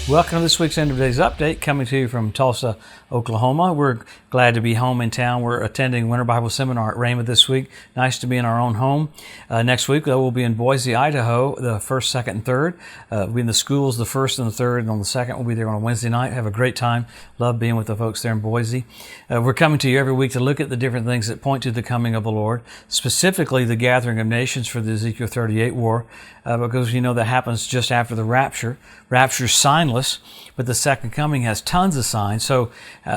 Welcome to this week's End of Days Update, coming to you from Tulsa, Oklahoma. We're glad to be home in town. We're attending Winter Bible Seminar at Rhema this week. Nice to be in our own home. Next week, though, we'll be in Boise, Idaho, the 1st, 2nd, and 3rd. We'll be in the schools the 1st and the 3rd, and on the 2nd, we'll be there on a Wednesday night. Have a great time. Love being with the folks there in Boise. We're coming to you every week to look at the different things that point to the coming of the Lord, specifically the gathering of nations for the Ezekiel 38 war, because you know that happens just after the rapture. Rapture's signless, but the second coming has tons of signs. So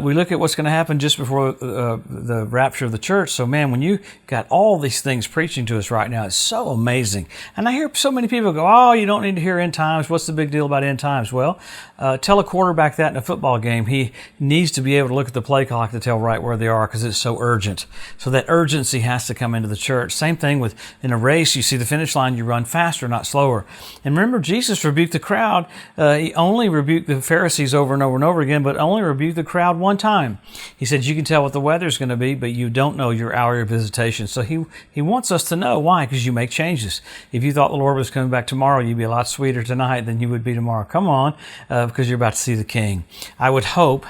we look at what's going to happen just before the rapture of the church. So man, when you got all these things preaching to us right now, it's so amazing. And I hear so many people go, oh, you don't need to hear end times. What's the big deal about end times? Well, tell a quarterback that in a football game. He needs to be able to look at the play clock to tell right where they are because it's so urgent. So that urgency has to come into the church. Same thing with in a race. You see the finish line, you run faster, not slower. And remember, Jesus rebuked the crowd. He only rebuked the Pharisees over and over and over again, but only rebuked the crowd one time. He said, you can tell what the weather's going to be, but you don't know your hour of visitation. So he wants us to know. Why? Because you make changes. If you thought the Lord was coming back tomorrow, you'd be a lot sweeter tonight than you would be tomorrow. Come on, because you're about to see the King. I would hope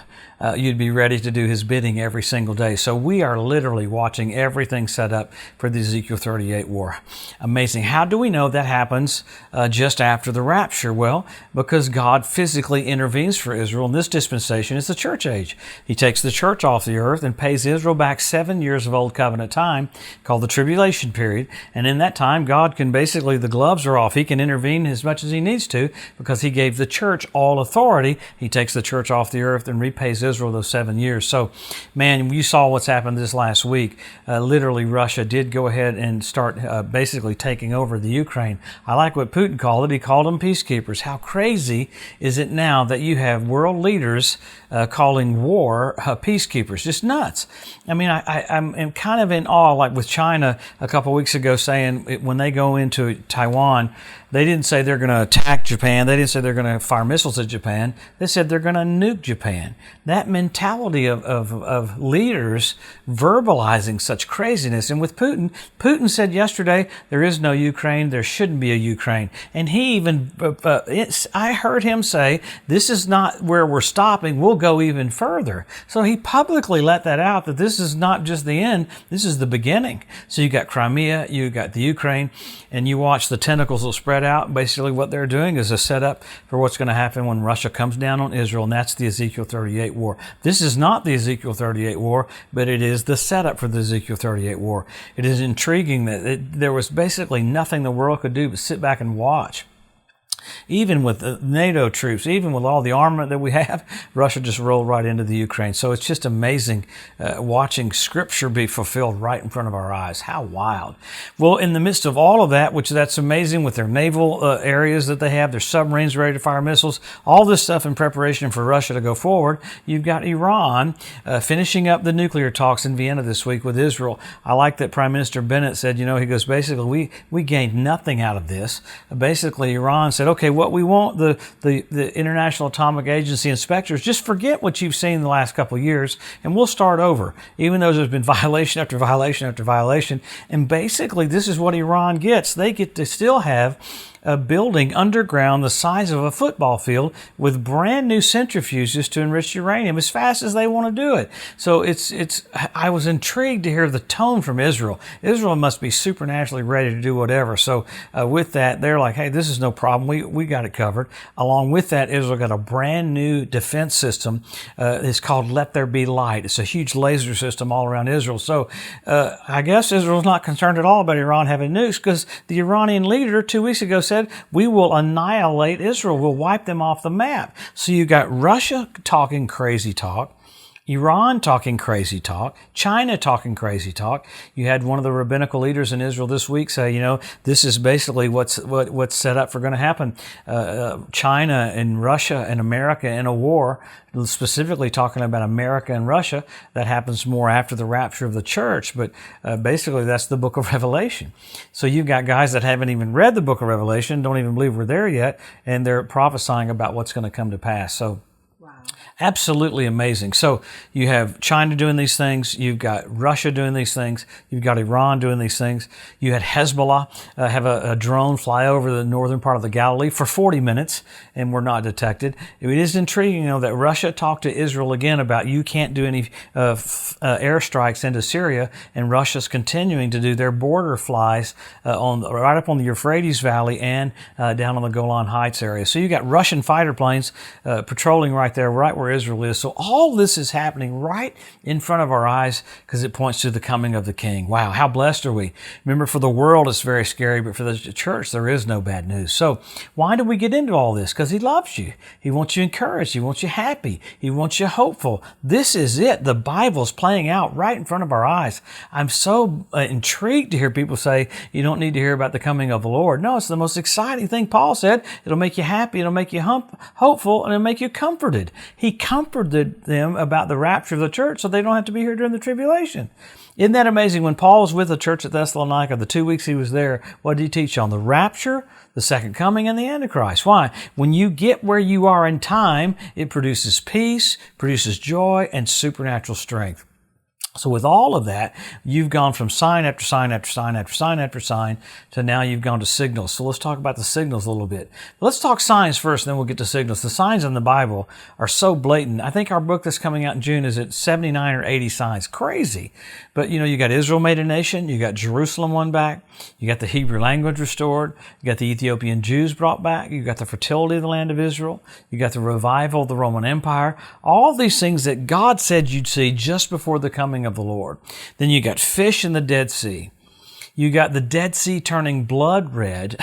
you'd be ready to do His bidding every single day. So we are literally watching everything set up for the Ezekiel 38 war. Amazing. How do we know that happens just after the rapture? Well, because God physically intervenes for Israel. In this dispensation, it's the church age. He takes the church off the earth and pays Israel back 7 years of old covenant time, called the tribulation period. And in that time, God can basically, the gloves are off. He can intervene as much as He needs to because He gave the church all authority. He takes the church off the earth and repays Israel those 7 years. So, man, you saw what's happened this last week. Literally, Russia did go ahead and start basically taking over the Ukraine. I like what Putin called it. He called them peacekeepers. How crazy is it now that you have world leaders calling war peacekeepers? Just nuts. I mean, I'm kind of in awe, like with China a couple of weeks ago saying when they go into Taiwan, they didn't say they're going to attack Japan. They didn't say they're going to fire missiles at Japan. They said they're going to nuke Japan. That mentality of leaders verbalizing such craziness. And with Putin said yesterday, there is no Ukraine. There shouldn't be a Ukraine. And he even, I heard him say, this is not where we're stopping. We'll go even further. So he publicly let that out, that this is not just the end. This is the beginning. So you got Crimea, you got the Ukraine, and you watch the tentacles will spread out. Basically what they're doing is a setup for what's going to happen when Russia comes down on Israel, and that's the Ezekiel 38 war. This is not the Ezekiel 38 war, but it is the setup for the Ezekiel 38 war. It is intriguing that there was basically nothing the world could do but sit back and watch. Even with the NATO troops, even with all the armament that we have, Russia just rolled right into the Ukraine. So it's just amazing watching Scripture be fulfilled right in front of our eyes. How wild. Well, in the midst of all of that, which that's amazing with their naval areas that they have, their submarines ready to fire missiles, all this stuff in preparation for Russia to go forward, you've got Iran finishing up the nuclear talks in Vienna this week with Israel. I like that Prime Minister Bennett said, he goes, basically, we gained nothing out of this. Basically, Iran said, okay, what we want, the International Atomic Agency inspectors, just forget what you've seen in the last couple of years, and we'll start over, even though there's been violation after violation after violation. And basically, this is what Iran gets. They get to still have a building underground the size of a football field with brand new centrifuges to enrich uranium as fast as they want to do it. So I was intrigued to hear the tone from Israel. Israel must be supernaturally ready to do whatever. So with that, they're like, hey, this is no problem. We got it covered. Along with that, Israel got a brand new defense system. It's called Let There Be Light. It's a huge laser system all around Israel. So I guess Israel's not concerned at all about Iran having nukes, because the Iranian leader 2 weeks ago said, we will annihilate Israel. We'll wipe them off the map. So you got Russia talking crazy talk, Iran talking crazy talk, China talking crazy talk. You had one of the rabbinical leaders in Israel this week say, this is basically what's set up for going to happen. China and Russia and America in a war, specifically talking about America and Russia. That happens more after the rapture of the church, but basically that's the book of Revelation. So you've got guys that haven't even read the book of Revelation, don't even believe we're there yet, and they're prophesying about what's going to come to pass. So Absolutely amazing. So you have China doing these things. You've got Russia doing these things. You've got Iran doing these things. You had Hezbollah have a drone fly over the northern part of the Galilee for 40 minutes and were not detected. It is intriguing, that Russia talked to Israel again about you can't do any airstrikes into Syria, and Russia's continuing to do their border flies right up on the Euphrates Valley and down on the Golan Heights area. So you got Russian fighter planes patrolling right there, right where Israel is. So all this is happening right in front of our eyes because it points to the coming of the King. Wow, how blessed are we? Remember, for the world it's very scary, but for the church there is no bad news. So why do we get into all this? Because He loves you. He wants you encouraged. He wants you happy. He wants you hopeful. This is it. The Bible's playing out right in front of our eyes. I'm so intrigued to hear people say you don't need to hear about the coming of the Lord. No, it's the most exciting thing. Paul said it'll make you happy, it'll make you hopeful, and it'll make you comforted. He comforted them about the rapture of the church so they don't have to be here during the tribulation. Isn't that amazing? When Paul was with the church at Thessalonica, the 2 weeks he was there, what did he teach on? The rapture, the second coming, and the Antichrist. Why? When you get where you are in time, it produces peace, produces joy, and supernatural strength. So with all of that, you've gone from sign after sign after sign after sign after sign to now you've gone to signals. So let's talk about the signals a little bit. Let's talk signs first, then we'll get to signals. The signs in the Bible are so blatant. I think our book that's coming out in June is at 79 or 80 signs. Crazy. But you got Israel made a nation. You got Jerusalem won back. You got the Hebrew language restored. You got the Ethiopian Jews brought back. You got the fertility of the land of Israel. You got the revival of the Roman Empire. All these things that God said you'd see just before the coming of the Lord. Then you got fish in the Dead Sea. You got the Dead Sea turning blood red,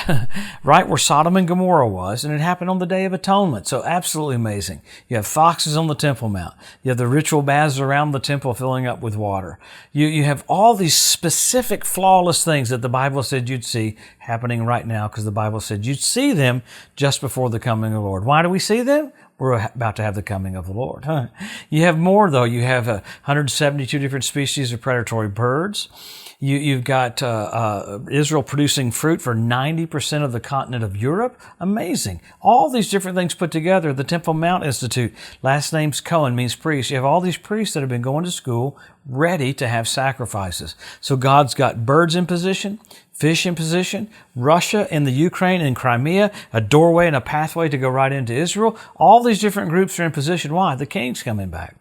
right where Sodom and Gomorrah was, and it happened on the Day of Atonement. So absolutely amazing. You have foxes on the Temple Mount. You have the ritual baths around the temple filling up with water. You have all these specific flawless things that the Bible said you'd see happening right now because the Bible said you'd see them just before the coming of the Lord. Why do we see them? We're about to have the coming of the Lord. You have more, though. You have 172 different species of predatory birds. You've got Israel producing fruit for 90% of the continent of Europe. Amazing. All these different things put together. The Temple Mount Institute, last name's Cohen, means priest. You have all these priests that have been going to school ready to have sacrifices. So God's got birds in position, fish in position, Russia and the Ukraine and Crimea, a doorway and a pathway to go right into Israel. All these different groups are in position. Why? The King's coming back.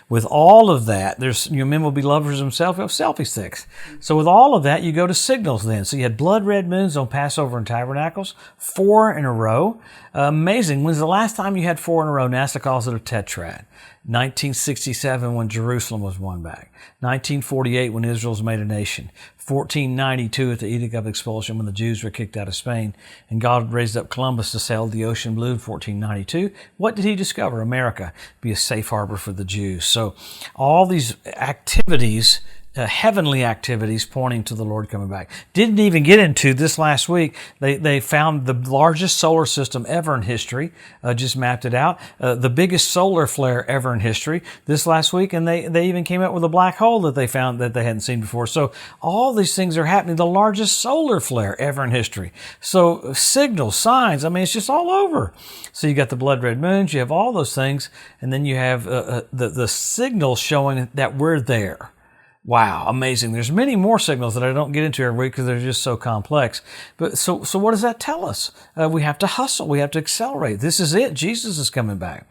With all of that, men will be lovers of themselves. We have selfie sticks. So with all of that, you go to signals then. So you had blood red moons on Passover and Tabernacles, 4 in a row. Amazing. When's the last time you had 4 in a row? NASA calls it a tetrad. 1967 when Jerusalem was won back. 1948 when Israel was made a nation. 1492 at the Edict of Expulsion when the Jews were kicked out of Spain. And God raised up Columbus to sail the ocean blue in 1492. What did he discover? America. Be a safe harbor for the Jews. So all these activities, heavenly activities pointing to the Lord coming back. Didn't even get into this last week. They found the largest solar system ever in history, just mapped it out, the biggest solar flare ever in history this last week, and they even came up with a black hole that they found that they hadn't seen before. So all these things are happening, the largest solar flare ever in history. So signals, signs, it's just all over. So you got the blood red moons, you have all those things, and then you have the signals showing that we're there. Wow, amazing. There's many more signals that I don't get into every week because they're just so complex. But so what does that tell us? We have to hustle. We have to accelerate. This is it. Jesus is coming back.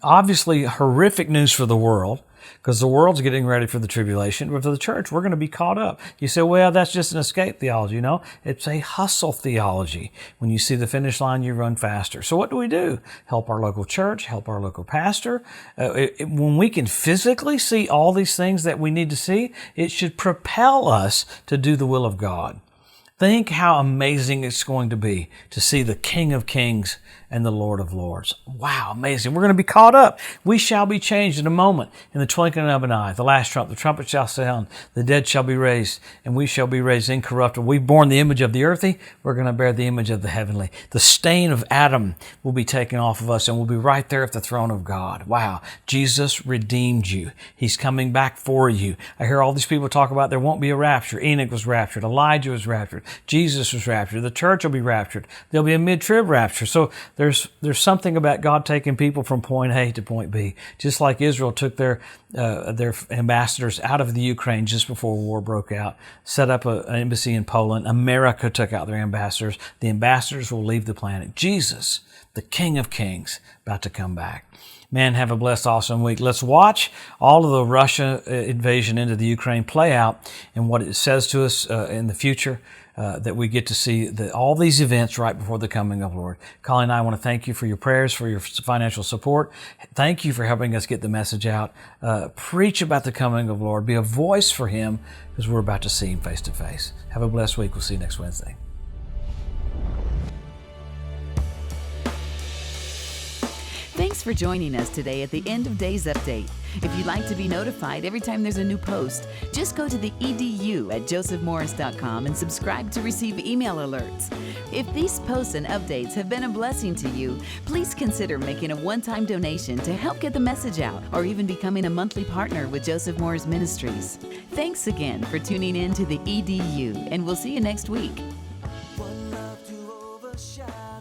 Obviously, horrific news for the world because the world's getting ready for the tribulation. But for the church, we're going to be caught up. You say, well, that's just an escape theology. No, it's a hustle theology. When you see the finish line, you run faster. So what do? Help our local church, help our local pastor. When we can physically see all these things that we need to see, it should propel us to do the will of God. Think how amazing it's going to be to see the King of Kings and the Lord of Lords. Wow, amazing. We're going to be caught up. We shall be changed in a moment, in the twinkling of an eye. The last trump, the trumpet shall sound, the dead shall be raised, and we shall be raised incorruptible. We've borne the image of the earthy. We're going to bear the image of the heavenly. The stain of Adam will be taken off of us, and we'll be right there at the throne of God. Wow, Jesus redeemed you. He's coming back for you. I hear all these people talk about there won't be a rapture. Enoch was raptured. Elijah was raptured. Jesus was raptured. The church will be raptured. There'll be a mid-trib rapture. So there's something about God taking people from point A to point B, just like Israel took their ambassadors out of the Ukraine just before war broke out, set up an embassy in Poland. America took out their ambassadors. The ambassadors will leave the planet. Jesus, the King of Kings, about to come back. Man, have a blessed, awesome week. Let's watch all of the Russia invasion into the Ukraine play out and what it says to us in the future, that we get to see all these events right before the coming of the Lord. Colleen and I want to thank you for your prayers, for your financial support. Thank you for helping us get the message out. Preach about the coming of the Lord. Be a voice for Him, because we're about to see Him face to face. Have a blessed week. We'll see you next Wednesday. Thanks for joining us today at the End of Days Update. If you'd like to be notified every time there's a new post, just go to the edu at josephmorris.com and subscribe to receive email alerts. If these posts and updates have been a blessing to you, please consider making a one-time donation to help get the message out, or even becoming a monthly partner with Joseph Morris Ministries. Thanks again for tuning in to the EDU, and we'll see you next week. One love to overshadow.